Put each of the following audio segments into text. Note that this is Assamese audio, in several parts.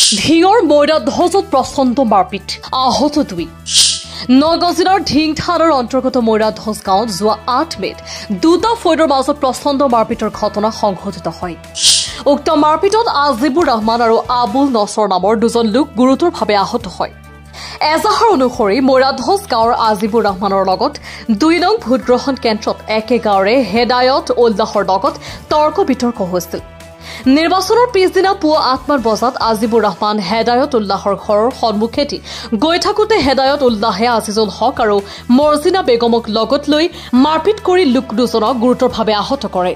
ঢিঙৰ মৈদাত ধজত প্ৰচণ্ড মাৰপিট, আহত 2। নগাঁও জিলাৰ ঢিং থানাৰ অন্তৰ্গত মৈৰা ধজ গাঁৱত যোৱা 8 মে'ত দুটা ফৈদৰ মাজত প্ৰচণ্ড মাৰপিটৰ ঘটনা সংঘটিত হয়। উক্ত মাৰপিটত আজিবুৰ ৰহমান আৰু আবুল নছৰ নামৰ দুজন লোক গুৰুতৰভাৱে আহত হয়। এজাহাৰ অনুসৰি মৈৰাধজ গাঁৱৰ আজিবুৰ ৰহমানৰ লগত 2 নং ভোটগ্ৰহণ কেন্দ্ৰত একে গাঁৱৰে হেদায়ত উল্লাহৰ লগত তৰ্ক বিতৰ্ক হৈছিল। নিৰ্বাচনৰ পিছদিনা পুৱা 8মান বজাত আজিবুৰ ৰহমান হেদায়ত উল্লাহৰ ঘৰৰ সন্মুখেদি গৈ থাকোঁতে হেদায়ত উল্লাহে আজিজুল হক আৰু মৰ্জিনা বেগমক লগত লৈ মাৰপিট কৰি লোক দুজনক গুৰুতৰভাৱে আহত কৰে।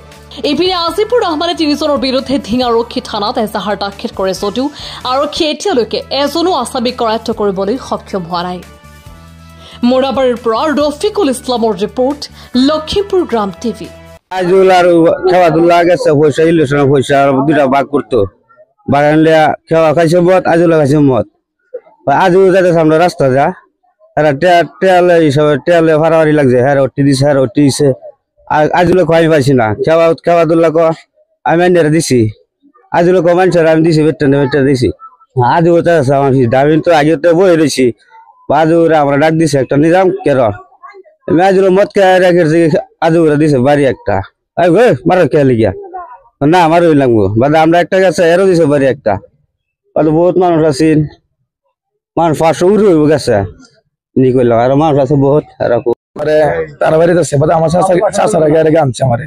ইপিনে আজিবুৰ ৰহমানে 3জনৰ বিৰুদ্ধে ঢিঙাৰক্ষী থানাত এজাহাৰ দাখিল কৰে যদিও আৰক্ষীয়ে এতিয়ালৈকে এজনো আসামীক কৰায়ত্ব কৰিবলৈ সক্ষম হোৱা নাই। মোৰাবাৰীৰ পৰা ৰফিকুল ইছলামৰ ৰিপৰ্ট, লখিমপুৰ গ্ৰাম টিভি। আজুল আর খেওয়াদুল্লাহ গেছে পয়সা ইলেকশনের পয়সা দুটা ভাগ করতো বাগান লিয়া খেওয়া খাইছে মত আজুল্লাহ খাইছে মত আজুল যাতে সামনে রাস্তা যা এরা টেয়ালে হিসাবে টেয়ালে ফাড়াফাড়ি লাগছে হ্যাঁ অটি দিছে হ্যাঁ অটি দিছে আজুলে খাই পাইছি না খেওয়াদুল্লাহ ক আমি আন্ডারে দিছি আজুলে ক মানুষের আমি দিছি বেটটা দিছি আজুল আমার আমি তো আগে তো বই রয়েছি আজুর আমরা ডাক দিছি একটা নিজাম কেন আজুল মত খেয়ে রেখেছি আজুরা দিছে বাড়ি একটা মারো খেয়ালি গিয়া না আমার ওই লাগবো বাদে আমরা একটা গেছে এরও দিছে বাড়ি একটা বহুত মানুষ আছেন মানুষ 500 উড়ে হইব গেছে নি কইলাম আর মানুষ আছে বহুত এরকম তারা বাড়িতে আছে আমার চাষারা গিয়ে আনছে আমারে